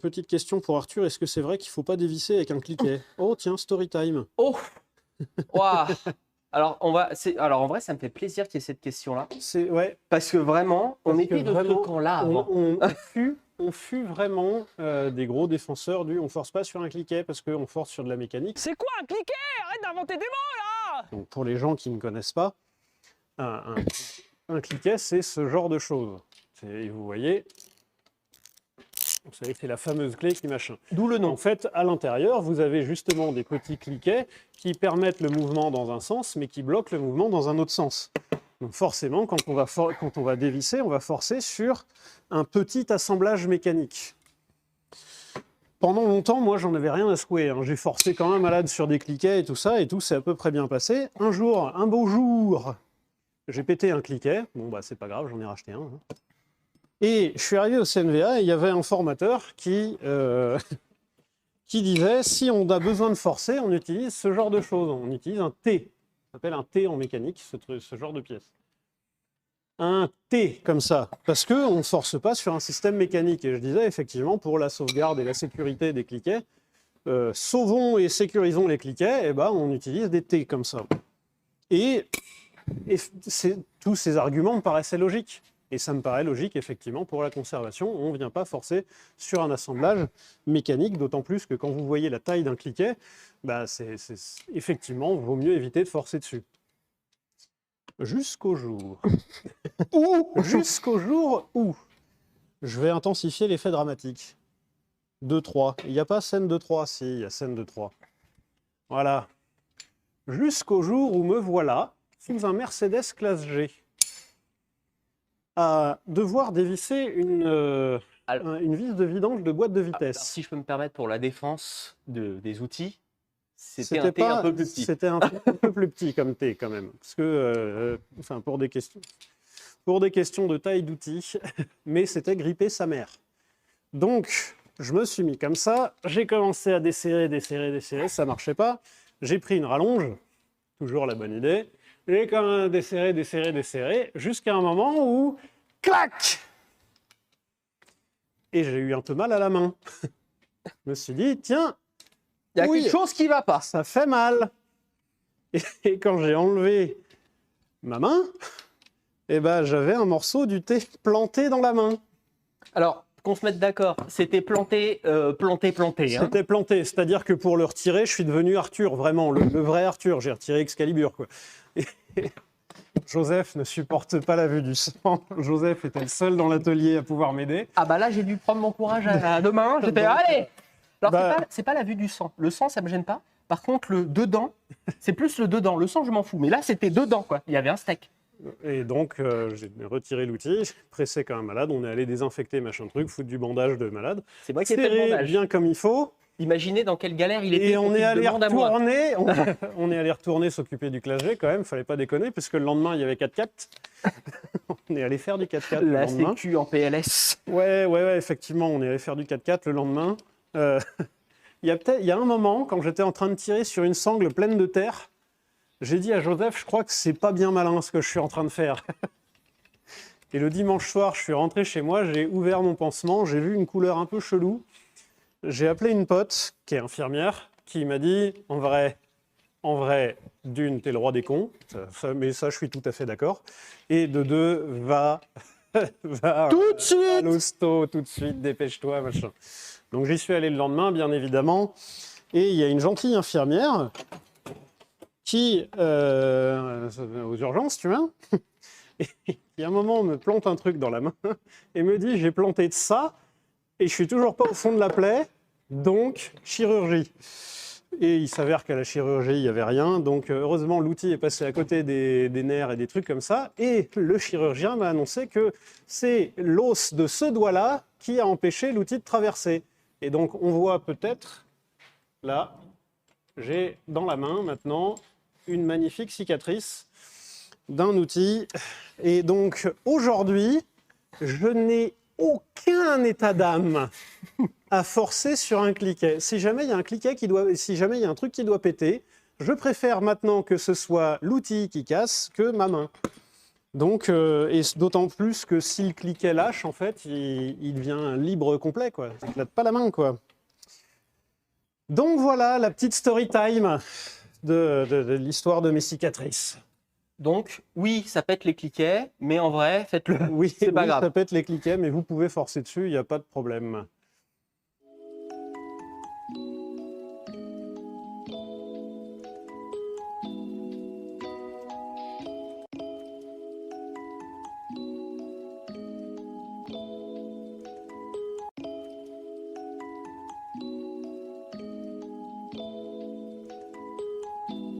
Petite question pour Arthur, est-ce que c'est vrai qu'il ne faut pas dévisser avec un cliquet? Oh tiens, story time. Oh! Waouh! Alors, alors, en vrai, ça me fait plaisir qu'il y ait cette question-là. Ouais, Parce que vraiment, on parce que était de ce vraiment, camp-là avant. on fut vraiment des gros défenseurs du on force pas sur un cliquet parce qu'on force sur de la mécanique. C'est quoi un cliquet? Arrête d'inventer des mots là! Donc pour les gens qui ne connaissent pas, un cliquet, c'est ce genre de choses. Vous voyez, vous savez que c'est la fameuse clé qui machin. D'où le nom. En fait, à l'intérieur, vous avez justement des petits cliquets qui permettent le mouvement dans un sens, mais qui bloquent le mouvement dans un autre sens. Donc forcément, quand on va dévisser, on va forcer sur un petit assemblage mécanique. Pendant longtemps, moi, j'en avais rien à secouer, hein. J'ai forcé quand même malade sur des cliquets et tout ça, et tout s'est à peu près bien passé. Un jour, un beau jour, j'ai pété un cliquet. Bon, bah, c'est pas grave, j'en ai racheté un. Hein. Et je suis arrivé au CNVA et il y avait un formateur qui disait si on a besoin de forcer, on utilise ce genre de choses. On utilise un T. Ça s'appelle un T en mécanique, ce genre de pièce. Un T comme ça, parce qu'on ne force pas sur un système mécanique. Et je disais effectivement, pour la sauvegarde et la sécurité des cliquets, sauvons et sécurisons les cliquets, et ben, on utilise des T comme ça. Et tous ces arguments me paraissaient logiques. Et ça me paraît logique, effectivement, pour la conservation. On ne vient pas forcer sur un assemblage mécanique, d'autant plus que quand vous voyez la taille d'un cliquet, bah effectivement, il vaut mieux éviter de forcer dessus. Jusqu'au jour. Jusqu'au jour où je vais intensifier l'effet dramatique. 2-3. Il n'y a pas scène de 3, si, il y a scène de 3. Voilà. Jusqu'au jour où me voilà sous un Mercedes classe G. À devoir dévisser une vis de vidange de boîte de vitesse. Alors, si je peux me permettre, pour la défense des outils, c'était un T un peu plus petit. C'était un peu plus petit comme T quand même. Parce que, enfin, pour des questions de taille d'outils, mais c'était gripper sa mère. Donc, je me suis mis comme ça, j'ai commencé à desserrer, ça marchait pas. J'ai pris une rallonge, toujours la bonne idée. J'ai quand même desserré, jusqu'à un moment où, clac! Et j'ai eu un peu mal à la main. Je me suis dit, tiens, il y a quelque chose qui va pas. Ça fait mal. Et quand j'ai enlevé ma main, eh ben, j'avais un morceau du thé planté dans la main. Alors, qu'on se mette d'accord, c'était planté. Hein. C'était planté, c'est-à-dire que pour le retirer, je suis devenu Arthur, vraiment, le vrai Arthur. J'ai retiré Excalibur, quoi. Et Joseph ne supporte pas la vue du sang. Joseph était le seul dans l'atelier à pouvoir m'aider. Ah bah là, j'ai dû prendre mon courage à deux mains. J'étais allez. Alors c'est pas la vue du sang. Le sang, ça me gêne pas. Par contre, le dedans, c'est plus le dedans. Le sang, je m'en fous. Mais là, c'était dedans, quoi. Il y avait un steak. Et donc, j'ai retiré l'outil, j'ai pressé comme un malade. On est allé désinfecter machin truc, foutre du bandage de malade. C'est moi qui ai fait le bandage. Bien comme il faut. Imaginez dans quelle galère il était. Et on est allé retourner, on est allé retourner s'occuper du classe G quand même, fallait pas déconner, parce que le lendemain il y avait 4x4. On est allé faire du 4x4 le lendemain. La sécu en PLS. Ouais, effectivement, on est allé faire du 4x4 le lendemain. Il y a un moment, quand j'étais en train de tirer sur une sangle pleine de terre, j'ai dit à Joseph, je crois que c'est pas bien malin ce que je suis en train de faire. Et le dimanche soir, je suis rentré chez moi, j'ai ouvert mon pansement, j'ai vu une couleur un peu chelou. J'ai appelé une pote, qui est infirmière, qui m'a dit, en vrai, d'une, t'es le roi des cons, mais ça, je suis tout à fait d'accord. Et de deux, va tout de suite à l'hosto, tout de suite, dépêche-toi, machin. Donc j'y suis allé le lendemain, bien évidemment, et il y a une gentille infirmière qui, aux urgences, tu vois, et qui à un moment me plante un truc dans la main et me dit, j'ai planté de ça, et je suis toujours pas au fond de la plaie, donc chirurgie. Et il s'avère qu'à la chirurgie, il n'y avait rien, donc heureusement l'outil est passé à côté des nerfs et des trucs comme ça, et le chirurgien m'a annoncé que c'est l'os de ce doigt-là qui a empêché l'outil de traverser. Et donc on voit peut-être, là, j'ai dans la main maintenant une magnifique cicatrice d'un outil. Et donc aujourd'hui, je n'ai aucun état d'âme à forcer sur un cliquet. Si jamais il y a un cliquet si jamais il y a un truc qui doit péter, je préfère maintenant que ce soit l'outil qui casse que ma main. Donc, et d'autant plus que si le cliquet lâche, en fait, il devient libre complet, quoi. Il n'éclate pas la main, quoi. Donc voilà la petite story time de l'histoire de mes cicatrices. Donc, oui, ça pète les cliquets, mais en vrai, faites-le. Oui, c'est pas grave. ça pète les cliquets, mais vous pouvez forcer dessus, il n'y a pas de problème.